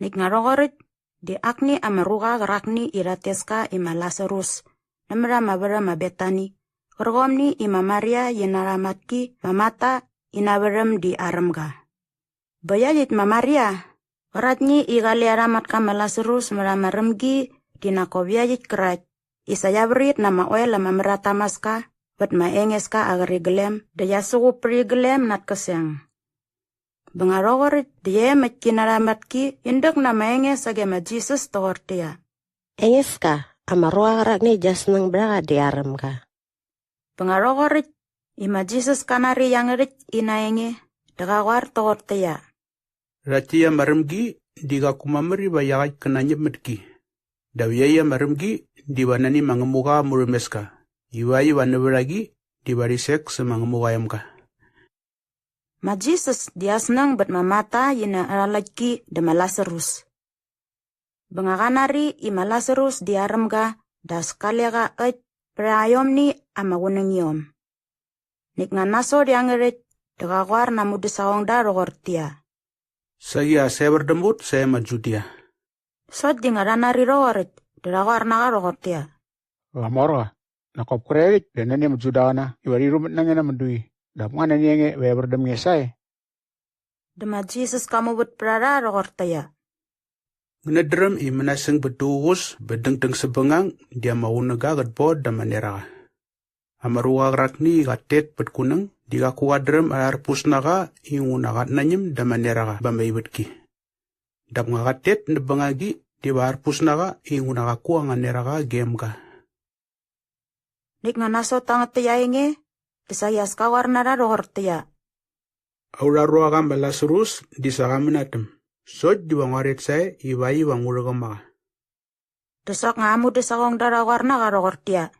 Nik ngarogorit di akni amaruga gerakni irateska ima Lazarus. Namra mabara mabetani. Kergomni ima Maria yenaramatki mamata inaberem di aramga. Bayajit ma Maria. Keratni igali aramat kama Lazarus meramaremgi dinakobiajit kerat. Isayaberit nama oel ama meratamaska. Bet maengeska agari gelem. Daya sugu peri gelem nat keseng. Bengarogorit dia makinaramatki indek nama enges agama Jesus tortia. Engeska ama ruang rakni jasnang braga di aramga. Bengarogorit ima Jesus kanari yang erit inaenge dagawar tortia. Ratia maremgi diga kumameri bayagai kenanya medki. Dawiaya maremgi diwanani mangemuka murumeska. Iwai wanaberagi dibarisek semangemuka yamka. Ma Jesus dia senang bet mamata yina aralaki dema Lazarus. Bengakanari ima Lazarus diaramga das kaliaga perayomni ama wunengiom. Nik nganaso diangeret dagawar namu desawang da rogortia. Saya berdemut saya maju dia. Sot di ngaranari rogorit dagawar naga rogortia. Lamora nakop kredit denani mujudana iwari rumit nangena mendui. Dapngana nienge we berdem ngesai. Dema Jesus kamu bet prara rogortia. Ngedrem I menaseng beduus bedeng-deng sebengang dia mau negagat bod damanera. Amaruwa rakni gatet bet kuneng diga kuadrem alar pusnaga ingunagat nanyem damanera bamai betki. Dap ngagatet nebengagi di bar pusnaga ingunaga kuanganera gemga. Nik nganaso tangat tiyaenge desayas kawarnara rogortia. Aura ruaga Lazarus disagamenatem. Sot diwangwarit saya iwai wanguragama. Desak ngamu desawang dara warna rogortia.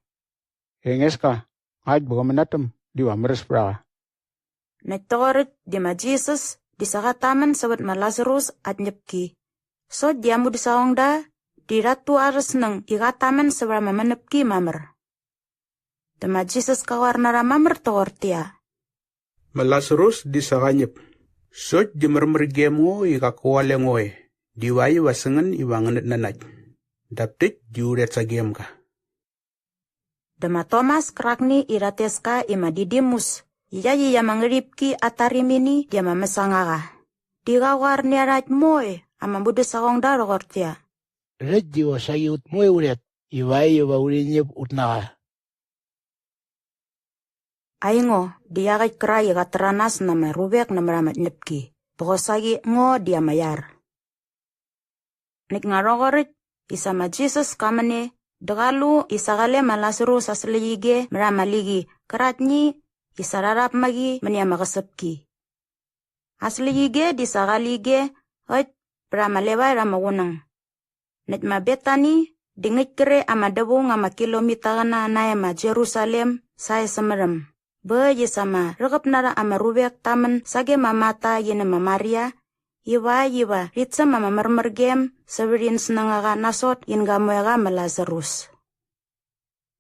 Engeska aj bogamenatem diwameres braga. Netorit di ma Jesus disakataman sobat ma Lazarus atnyepki. So diamu disawang da diratu ares neng ikataman seberama menepki mamer. Dema Jesus kawarnara mamer tortia. Ma Lazarus disaganyep. Sot dimermer gemo ikakuwale ngoe. Diwai wasengen iwanganet nanaj. Daptik diuret sa gemka. Dema Thomas kerakni irateska ima Didimus. Iyayi ya mangeripki atarimini dia mamesangaga. Digawar niaraj moe ama bude sawang daro kortia. Reji wa sayut moe uret. Iwai wa urinyep utnaga. Aingo diagay kerai kateranas nama rubek nama ramat nyepki. Pokosagi ngo dia mayar. Nik ngarogorit isa ma Jesus kamane degalu isagale ma Lazarus asligige meramaligi keratnyi isararap magi menia makasepki. Asligige disagalige hoit beramalewai ramawunang. Net ma Betani dingit kere ama debu ngama kilometer na ma Jerusalem saya semerem. Beje sama regep nara ama rubek tamen sage mamata yene ma Maria. Iwa ritsa mama mermergem severin senangaga nasot in gamoyaga ma Lazarus.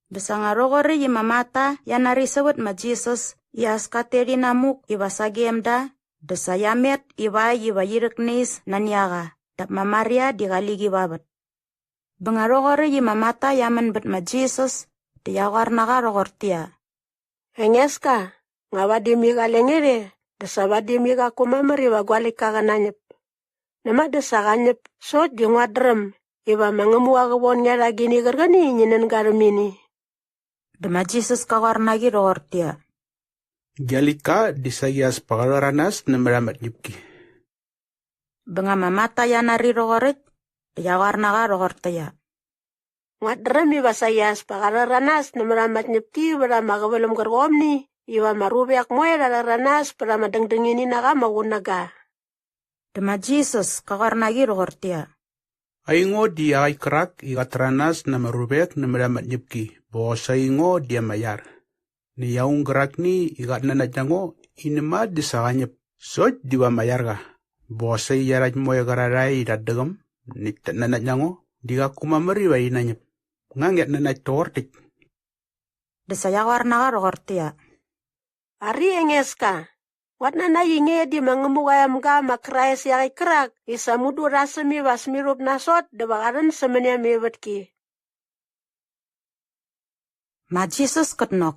Besanga rogore yi mamata yanari sewet ma Jesus ias kateri namuk iwa sagem da desayamet iwa yiriknis naniaga dap ma Maria digaligi babat. Bengarogore yi mamata yamen bet ma Jesus diyawar naga rogortia. Engeska ngawadi galengere desawadi miga kumameri wa gwalik kagananyep. Nama desaganyep so jungwadrem iwa mangemu agawon nyara gini gargani nyinen garmini. Dema Jesus kawarnagi rogortia. Jalika disayas pagalaranas nameramat nyipki. Benga mamata yanari rogorit diyawar naga rogortia. Ngadrem iwa sayas pagalaranas nameramat nyepki berama gawelum gargomni. Iwa marubeak moe ranas berama dengdengini naga mawunaga. Dema Jesus kawarnagi rogortia. Aingo dia ay kerak ikateranas na marubek na meramat nyipki. Bosa ingo dia mayar. Ni yaung gerak ni ikat nanadyango inema disaganyep. Sot diwa mayar ka. Bosa iyarat moe gararay dadagam. Niktat nanadyango. Diga kumamari wa inanyep. Ngangyat nanad tortik. Desayawar naga rogortia. Ari engeska Watna na yinge di mangemugayam ga makrais yaki kerak, isa mudu rasemi wasmirup nasot de bakaran semenya mewetki. Ma Jesus ketnok.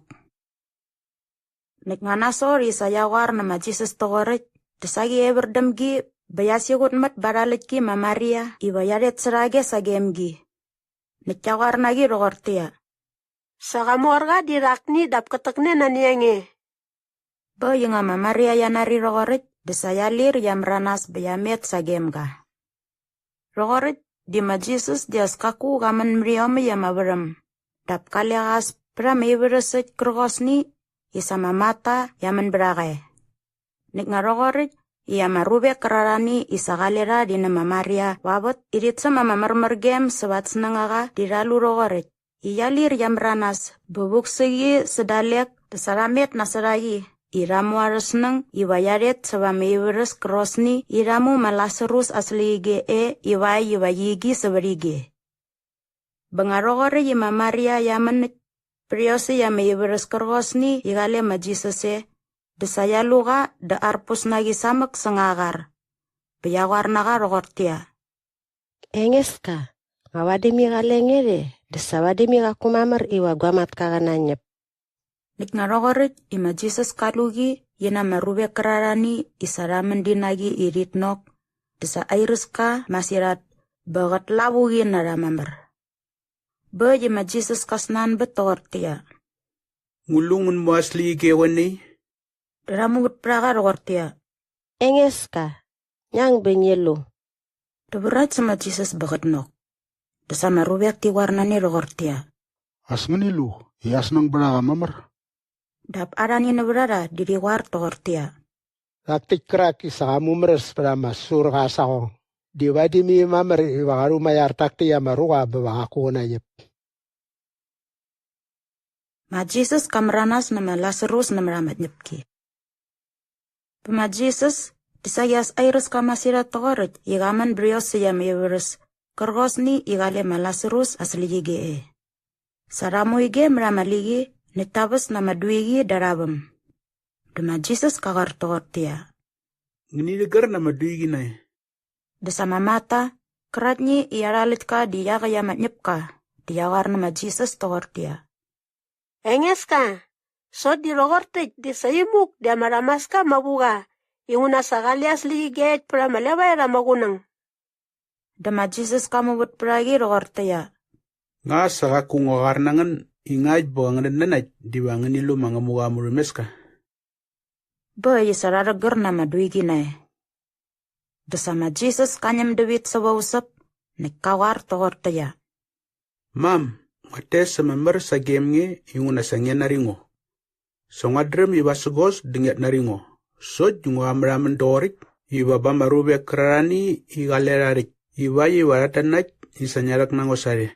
Nek nganasor isa yawar na ma Jesus togorit, desagi eberdemgi, bayasigut mat baraletki ma Maria, iwa yaret serage sagemgi. Nek yawar nagi rogortia. Sakamorga dirakni dap ketekne nanienge. Bo yung ama Maria yanari rogorit, desayalir yam ranas bayamet sagemga. Rogorit, di ma Jesus dias kaku gaman mriome yamabaram. Dap kaliagas pra mebereset krogosni, isa mamata yaman berage. Nik nga rogorit, iya marube kerarani isa galera di nama Maria wabot irit sa mamamarmergem sewat senengaga diralu rogorit. Iyalir yam ranas, bubuk segi sedalek, desaramet nasarayi. Iramu arasneng iwayaret sawa meberes krosni iramu malaserus asli iwayigi seberige. Bengarogore yama Maria yaman priose ya meberes krosni igale ma Jesusé desaya luga de arpus nagi samek sengagar. Beyawar naga rogortia. Engeska, ngawadimi galengere, desawadimi gakumamar iwa guamat kagananyep. Nik ngarogorit ima Jesus kalugi yena marube kerarani isaramen dinagi iritnok desa airuska masirat bagat labugi naramamber. Be yema Jesus kasnan betortia. Ngulungun mo asli gewani. Ramugut praga rogortia. Engeska, nyang benyelo. Deberat sama Jesus bagat nok. Desa marube akti warnani rogortia. Asmenilu, ias nang beraga mamar. Dap arani nebrara diri war tortia. Taktik kerak isa kamu meres pada masur kasako. Diwadi mi mamar iwakaru mayar takti ya maruga bawa aku nanyep. Ma Jesus kamranas nama Lazarus nama ramat nyepki. Pema Jesus disayas airus kamasira togorit igaman brios siyam iwerus kergosni igale ma Lazarus asli yige. Saramu ige meramaligi nitabas nama duigi darabam. Dema Jesus kagar togotia. Nginidegar nama duigi na. Desa mamata keratnyi iaralit ka diyaga yamat nyepka diyawar nama Jesus togotia. Engeska, so di rogortik di sayimuk di amaramaska mabuga. Inguna sagali asli get pra maleway ramagunang. Dema Jesus kamu but pragi rogortia. Nga saka kung wakarnangan ingay buwangan nanay diwangan nilo mga muga murumeska. Boy sararagar na maduigi na. Desama Jesus kanyam dewit sa wausap nikawar togortaya. Ma'am, mates sa member sa game nge yung nasangyan na ringo. So nga drem iba sugos dinget na ringo. So yung amraman dorik iba ba marube krarani igalerarik. Iba iwaratan na isanyarak ng osari.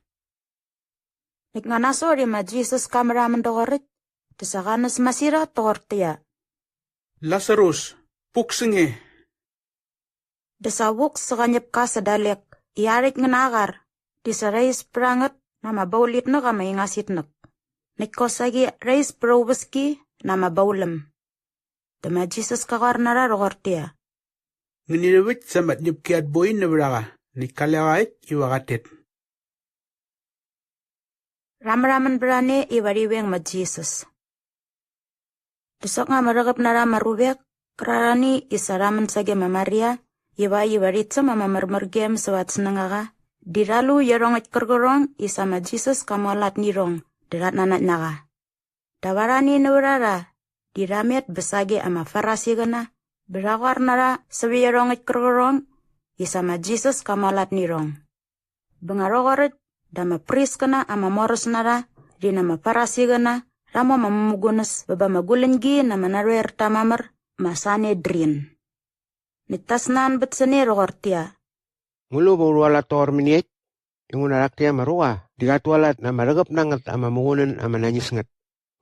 Nik nga nasori ma Jesus kameraman dogorit, desakanas masira tortia. Lazarus, puksinge. Desawuk sakanyap ka sa dalek, iarik nga nagar, disarais prangat na mabaulit na kamay ngasit nak. Nik ko sagi rais probeski na mabaulam. Dema Jesus kakar nararogortia. Nginilawit sa matnyip kiat boy na braga, ni kalawait iwakatit. Ramraman berane iwariweng ma Jesus. Desok nga maragap na marubek, kararani isaraman sage ma Maria, iwarit sa mamamarmargem sawat senengaga, diralu yarongit kergorong isa ma Jesus kamualat nirong, dirat nanat naga. Dawarani naurara, diramet besage ama farasi gana, berawar nara sabi yarongit kergorong, isa ma Jesus kamualat nirong. Bengarogorit, dama pris kana ama moros nara, di nama parasi gana, ramo mamumugunas baba magulengi na manarwer tamamar, masane drin. Nitas naan betsane rogortia. Ngulu bawala tor miniet, yung unaraktia maruga, digatualat na maragap nangat ama mungunan ama nanyis ngat.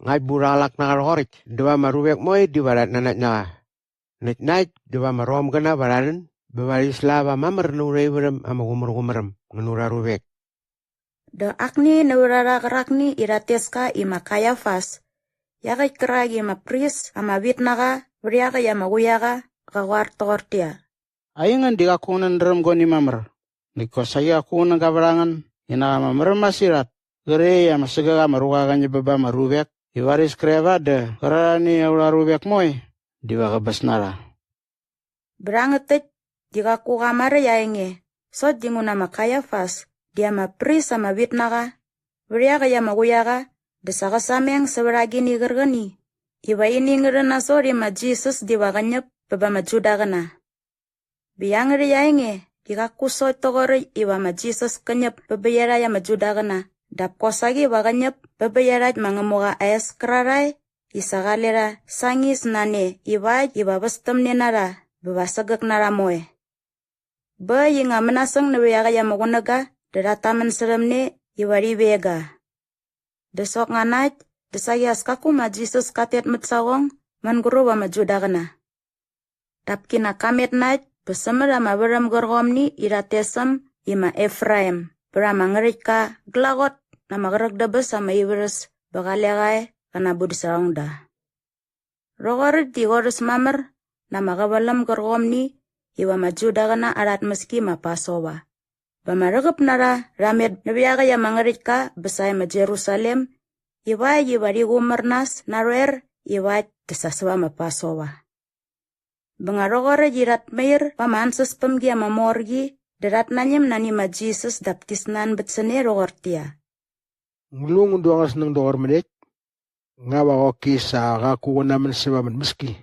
Ngay buralak na karorik, diwa marubek moy diwarat nanat na. Nit-night, diwa marom gana baranan, bawalis lava mamar nurewerem ama gumur-gumerem, nganura rubek. Da akni naurara karakni irateska ima Kayafas. Yakay keragi ima pris ama witnaga Beriaka ya maguyaga kawar tortia. Ayingan di kakunan drum goni mamer. Niko saya akunan kabarangan. Ina mamer masirat. Gere ya masaga maruga kanya baba marubek. Iwaris kreva de. Karani aula rubek moy. Diwa kabasnara. Berangetit jika ku kamar ya enge. So jinguna makaya fas. Dia mapri sama bitnaga. Beriaka ya maguyaga. Desaka sameng seberagi ni gergani. Iba ini ngerena sori ma Jesus diwa kanyep baba majuda kana. Biyangri ya enge. Jika ku so togore iwa ma Jesus kanyep baba ya majuda kana. Dap kosagi iwa kanyep baba mangemuga ayas kerarai. Isagalera sangis nane iba bestem nenara. Baba segek nara moe. Ba yinga menasang na biyaga ya magunaga. Derataman seremne iwari bega. Desok nganaj. Desagi askaku ma Jesus katet metsawong. Man guru wa majuda kana. Dap kina kamet naj. Besemera ma beram gorgomni iratesem ima Efraim. Berama ngerika gelagot nama geragda sama iberes bakalegay kana budisarongda. Rogorit di goris mamer nama kabalam gorgomni iwa majuda kana arat meski ma Pasowa. Bamaragap nara ramed nabiyaga ya mangerika besay ma Jerusalem iwa di gumernas narer iwa desaswa ma Pasowa. Bengarogore jirat meir pamansus pemgia mamorgi derat nanyem nani ma Jesus daptisnan betsene rogortia. Nglung duangas nang dor medek. Ngawa ko kisa kaku naman sebaman meski.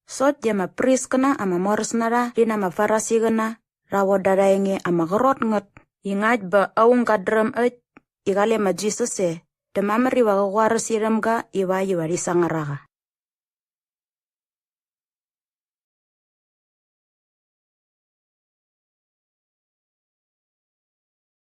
Sot dia ma pris kena ama mors nara dina ma farasi kena rawo daraenge ama gerot nget. Ingaj ba aung kadrem igale ma Jesus demameri wa waras irem ga iwa di sangaraga.